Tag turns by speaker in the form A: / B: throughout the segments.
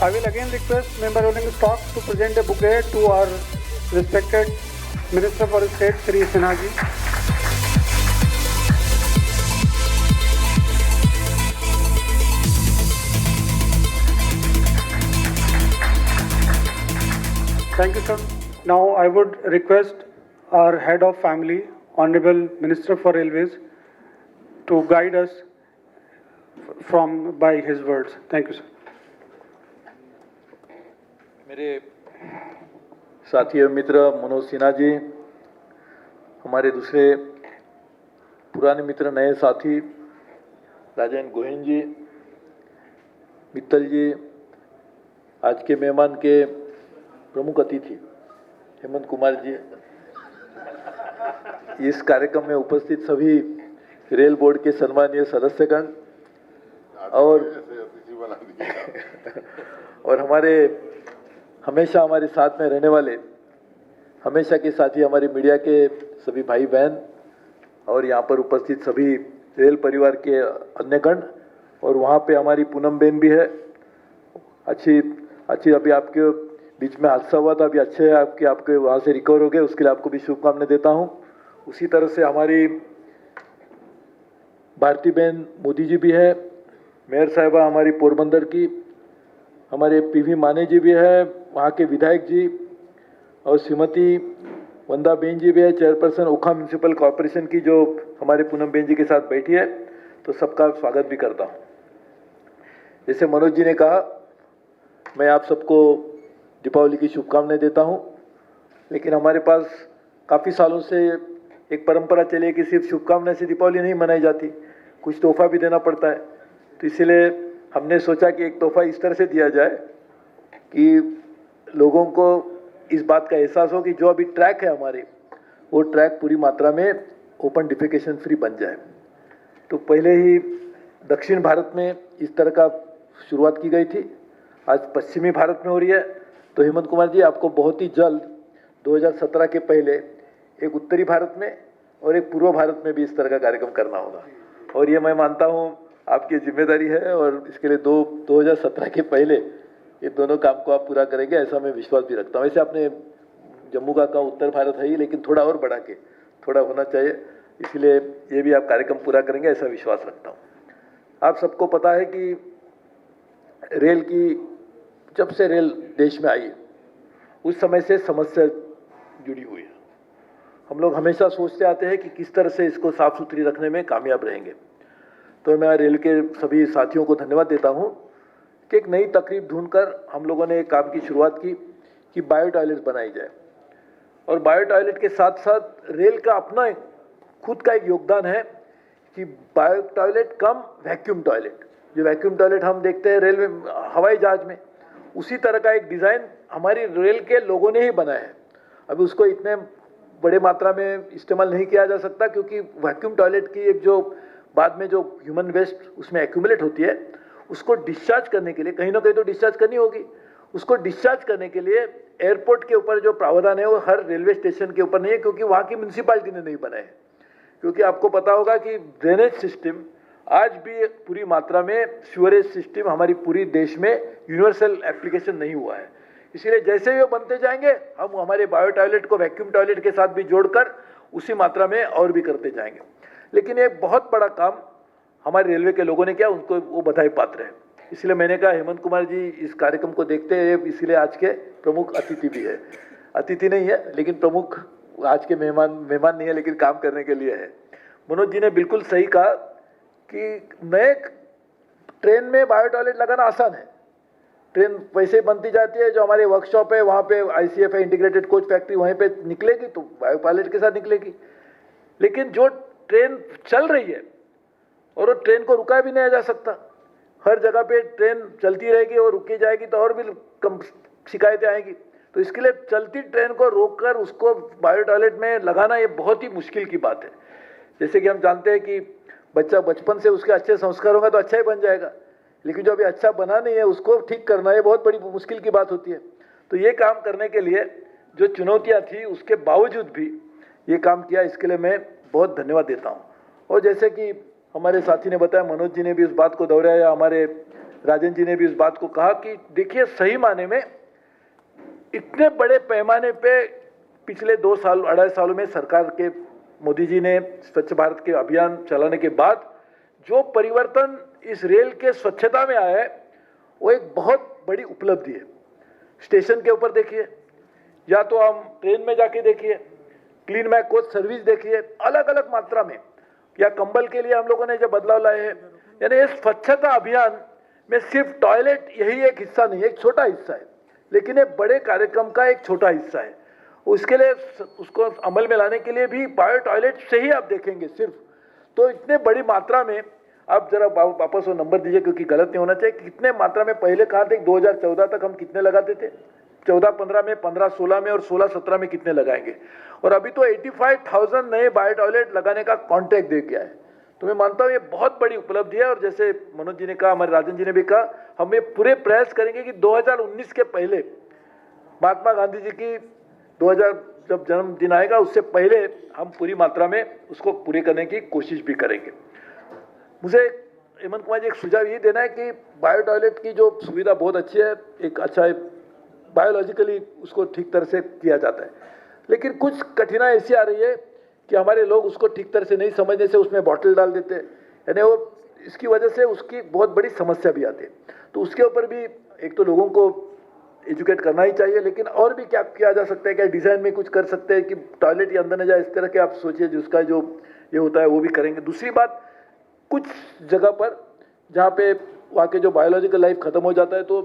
A: I will again request Member Rolling Stock to present a bouquet to our respected Minister for State, Shri Sinha ji. Thank you, sir. Now I would request our Head of Family, Honorable Minister for Railways, to guide us by his words. Thank you, sir.
B: मेरे साथी और मित्र मनोज सिन्हा जी, हमारे दूसरे पुराने मित्र नए साथी राजेंद्र गोहिन जी, मित्तल जी, आज के मेहमान के प्रमुख अतिथि हेमंत कुमार जी, इस कार्यक्रम में उपस्थित सभी रेल बोर्ड के सम्मानीय सदस्यगण और हमारे हमेशा हमारे साथ में रहने वाले, हमेशा के साथी हमारे मीडिया के सभी भाई बहन और यहाँ पर उपस्थित सभी रेल परिवार के अन्य गण, और वहाँ पे हमारी पूनम बेन भी है। अच्छी अभी आपके बीच में हादसा हुआ था, अभी अच्छे है आपके वहाँ से रिकवर हो गए, उसके लिए आपको भी शुभकामनाएं देता हूँ। उसी तरह से हमारी भारती बहन मोदी जी भी है, मेयर साहिबा हमारी पोरबंदर की, हमारे पीवी माने जी भी है, वहाँ के विधायक जी, और श्रीमती वंदा बेन जी भी है, चेयरपर्सन ओखा म्यूनसिपल कॉरपोरेशन की, जो हमारे पूनम बेन जी के साथ बैठी है, तो सबका स्वागत भी करता हूँ। जैसे मनोज जी ने कहा, मैं आप सबको दीपावली की शुभकामनाएं देता हूँ, लेकिन हमारे पास काफ़ी सालों से एक परंपरा चली है कि सिर्फ शुभकामनाएं से दीपावली नहीं मनाई जाती, कुछ तोहफा भी देना पड़ता है। तो इसलिए हमने सोचा कि एक तोहफा इस तरह से दिया जाए कि लोगों को इस बात का एहसास हो कि जो अभी ट्रैक है हमारे, वो ट्रैक पूरी मात्रा में ओपन डिफिकेशन फ्री बन जाए। तो पहले ही दक्षिण भारत में इस तरह का शुरुआत की गई थी, आज पश्चिमी भारत में हो रही है। तो हेमंत कुमार जी, आपको बहुत ही जल्द 2017 के पहले एक उत्तरी भारत में और एक पूर्व भारत में भी इस तरह का कार्यक्रम करना होगा, और ये मैं मानता हूँ आपकी जिम्मेदारी है, और इसके लिए 2017 के पहले ये दोनों काम को आप पूरा करेंगे, ऐसा मैं विश्वास भी रखता हूँ। वैसे आपने जम्मू का कहा उत्तर भारत है ही, लेकिन थोड़ा और बढ़ा के थोड़ा होना चाहिए, इसलिए ये भी आप कार्यक्रम पूरा करेंगे ऐसा विश्वास रखता हूँ। आप सबको पता है कि रेल की, जब से रेल देश में आई उस समय से समस्या जुड़ी हुई है। हम लोग हमेशा सोचते आते हैं कि किस तरह से इसको साफ सुथरी रखने में कामयाब रहेंगे। तो मैं रेल के सभी साथियों को धन्यवाद देता हूं कि एक नई तकरीब ढूंढकर हम लोगों ने एक काम की शुरुआत की कि बायो टॉयलेट बनाई जाए, और बायो टॉयलेट के साथ साथ रेल का अपना खुद का एक योगदान है कि बायो टॉयलेट कम वैक्यूम टॉयलेट, जो वैक्यूम टॉयलेट हम देखते हैं रेलवे हवाई जहाज में, उसी तरह का एक डिज़ाइन हमारी रेल के लोगों ने ही बनाया है। अभी उसको इतने बड़े मात्रा में इस्तेमाल नहीं किया जा सकता, क्योंकि वैक्यूम टॉयलेट की एक जो बाद में जो ह्यूमन वेस्ट उसमें एक्यूमुलेट होती है, उसको डिस्चार्ज करने के लिए कहीं ना कहीं तो डिस्चार्ज करनी होगी, उसको डिस्चार्ज करने के लिए एयरपोर्ट के ऊपर जो प्रावधान है वो हर रेलवे स्टेशन के ऊपर नहीं है, क्योंकि वहाँ की म्यूनसिपालिटी ने नहीं बनाए। क्योंकि आपको पता होगा कि ड्रेनेज सिस्टम आज भी पूरी मात्रा में, सीवरेज सिस्टम हमारी पूरी देश में यूनिवर्सल एप्लीकेशन नहीं हुआ है। इसलिए जैसे ही वो बनते जाएंगे, हम हमारे बायो टॉयलेट को वैक्यूम टॉयलेट के साथ भी जोड़कर उसी मात्रा में और भी करते जाएंगे। लेकिन एक बहुत बड़ा काम हमारे रेलवे के लोगों ने किया, उनको वो बधाई पात्र है। इसलिए मैंने कहा हेमंत कुमार जी इस कार्यक्रम को देखते हैं, इसलिए आज के प्रमुख अतिथि भी है, अतिथि नहीं है लेकिन प्रमुख आज के मेहमान नहीं है, लेकिन काम करने के लिए है। मनोज जी ने बिल्कुल सही कहा कि नए ट्रेन में बायो टॉयलेट लगाना आसान है, ट्रेन वैसे ही बनती जाती है, जो हमारे वर्कशॉप है वहाँ पे ICF है, इंटीग्रेटेड कोच फैक्ट्री, वहीं पे निकलेगी तो बायो टॉयलेट के साथ निकलेगी। लेकिन जो ट्रेन चल रही है और वो ट्रेन को रुका भी नहीं जा सकता, हर जगह पे ट्रेन चलती रहेगी और रुकी जाएगी तो और भी कम शिकायतें आएंगी। तो इसके लिए चलती ट्रेन को रोककर उसको बायो टॉयलेट में लगाना ये बहुत ही मुश्किल की बात है। जैसे कि हम जानते हैं कि बच्चा बचपन से उसके अच्छे संस्कार होगा तो अच्छा ही बन जाएगा, लेकिन जो अभी अच्छा बना नहीं है उसको ठीक करना ये बहुत बड़ी मुश्किल की बात होती है। तो ये काम करने के लिए जो चुनौतियाँ थी उसके बावजूद भी ये काम किया, इसके लिए मैं बहुत धन्यवाद देता हूँ। और जैसे कि हमारे साथी ने बताया, मनोज जी ने भी उस बात को दोहराया, हमारे राजन जी ने भी इस बात को कहा कि देखिए सही माने में इतने बड़े पैमाने पे पिछले 2-2.5 सालों में सरकार के मोदी जी ने स्वच्छ भारत के अभियान चलाने के बाद जो परिवर्तन इस रेल के स्वच्छता में आया है वो एक बहुत बड़ी उपलब्धि है। स्टेशन के ऊपर देखिए या तो हम ट्रेन में जाके देखिए, क्लीन माई कोच सर्विस देखिए, अलग अलग मात्रा में, या कंबल के लिए हम लोगों ने जो बदलाव लाए हैं, यानी ये स्वच्छता अभियान में सिर्फ टॉयलेट यही एक हिस्सा नहीं है, एक छोटा हिस्सा है, लेकिन ये बड़े कार्यक्रम का एक छोटा हिस्सा है। उसके लिए उसको अमल में लाने के लिए भी बायो टॉयलेट से ही आप देखेंगे सिर्फ, तो इतने बड़ी मात्रा में आप जरा वापस वो नंबर दीजिए क्योंकि गलत नहीं होना चाहिए। कितने मात्रा में पहले कहा थे 2014 तक हम कितने लगाते थे, 14-15 में, 15-16 में और 16-17 में कितने लगाएंगे, और अभी तो 85,000 नए बायो टॉयलेट लगाने का कॉन्ट्रैक्ट दे गया है। तो मैं मानता हूँ ये बहुत बड़ी उपलब्धि है, और जैसे मनोज जी ने कहा, हमारे राजन जी ने भी कहा, हम ये पूरे प्रयास करेंगे कि 2019 के पहले महात्मा गांधी जी की 2000 जब जन्मदिन आएगा उससे पहले हम पूरी मात्रा में उसको पूरे करने की कोशिश भी करेंगे। मुझे हेमंत कुमार जी एक सुझाव ये देना है कि बायो टॉयलेट की जो सुविधा बहुत अच्छी है, एक अच्छा है, बायोलॉजिकली उसको ठीक तरह से किया जाता है, लेकिन कुछ कठिनाई ऐसी आ रही है कि हमारे लोग उसको ठीक तरह से नहीं समझने से उसमें बॉटल डाल देते हैं, यानी वो इसकी वजह से उसकी बहुत बड़ी समस्या भी आती है। तो उसके ऊपर भी एक तो लोगों को एजुकेट करना ही चाहिए, लेकिन और भी क्या किया जा सकता है, क्या डिज़ाइन में कुछ कर सकते हैं कि टॉयलेट या अंदर न जाए, इस तरह के आप सोचिए जिसका जो ये होता है वो भी करेंगे। दूसरी बात, कुछ जगह पर जहाँ पे वहाँ के जो बायोलॉजिकल लाइफ खत्म हो जाता है तो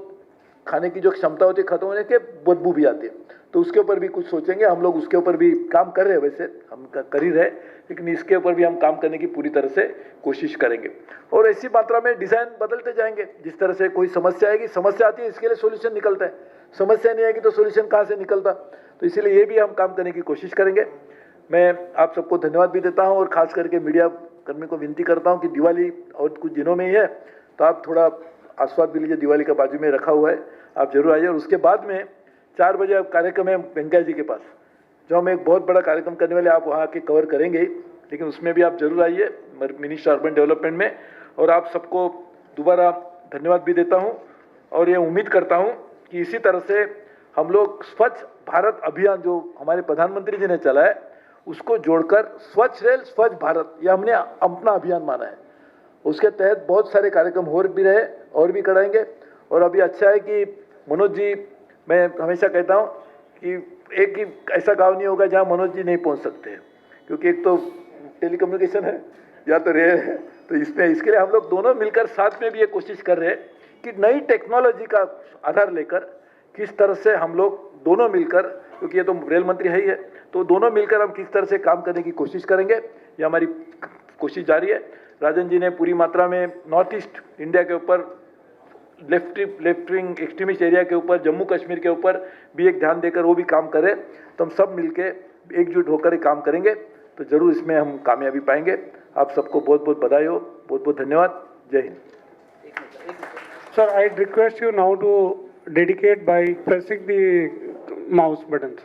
B: खाने की जो क्षमता होती है खत्म होने के बदबू भी आती है, तो उसके ऊपर भी कुछ सोचेंगे हम लोग। उसके ऊपर भी काम कर रहे हैं, वैसे हम कर ही रहे, लेकिन इसके ऊपर भी हम काम करने की पूरी तरह से कोशिश करेंगे, और ऐसी मात्रा में डिज़ाइन बदलते जाएंगे। जिस तरह से कोई समस्या आएगी, समस्या आती है इसके लिए सोल्यूशन निकलता है, समस्या नहीं आएगी तो सोल्यूशन कहाँ से निकलता, तो इसीलिए ये भी हम काम करने की कोशिश करेंगे। मैं आप सबको धन्यवाद भी देता हूँ, और खास करके मीडिया कर्मी को विनती करता हूँ कि दिवाली और कुछ दिनों में ही है, तो आप थोड़ा आस्वाद भी लीजिए, दिवाली का बाजू में रखा हुआ है, आप जरूर आइए। और उसके बाद में 4 बजे अब कार्यक्रम है वेंकैया जी के पास, जो हम एक बहुत बड़ा कार्यक्रम करने वाले, आप वहाँ आके कवर करेंगे, लेकिन उसमें भी आप जरूर आइए, मिनिस्टर अर्बन डेवलपमेंट में। और आप सबको दोबारा धन्यवाद भी देता हूँ, और ये उम्मीद करता हूँ कि इसी तरह से हम लोग स्वच्छ भारत अभियान जो हमारे प्रधानमंत्री जी ने चलाया है उसको जोड़कर स्वच्छ रेल स्वच्छ भारत, ये हमने अपना अभियान माना है। उसके तहत बहुत सारे कार्यक्रम हो भी रहे और भी कराएंगे। और अभी अच्छा है कि मनोज जी, मैं हमेशा कहता हूँ कि एक ही ऐसा गांव नहीं होगा जहाँ मनोज जी नहीं पहुँच सकते हैं, क्योंकि एक तो टेलीकम्युनिकेशन है या तो रेल है, तो इसमें इसके लिए हम लोग दोनों मिलकर साथ में भी ये कोशिश कर रहे हैं कि नई टेक्नोलॉजी का आधार लेकर किस तरह से हम लोग दोनों मिलकर, क्योंकि ये तो रेल मंत्री है ही है, तो दोनों मिलकर हम किस तरह से काम करने की कोशिश करेंगे, ये हमारी कोशिश जारी है। राजन जी ने पूरी मात्रा में नॉर्थ ईस्ट इंडिया के ऊपर, लेफ्ट विंग एक्सट्रीमिस्ट एरिया के ऊपर, जम्मू कश्मीर के ऊपर भी एक ध्यान देकर वो भी काम करें, तो हम सब मिलके एकजुट होकर ही काम करेंगे, तो जरूर इसमें हम कामयाबी पाएंगे। आप सबको बहुत बहुत बधाई हो, बहुत बहुत धन्यवाद। जय Hind.
A: Sir, I'd request you now to dedicate by pressing the mouse buttons.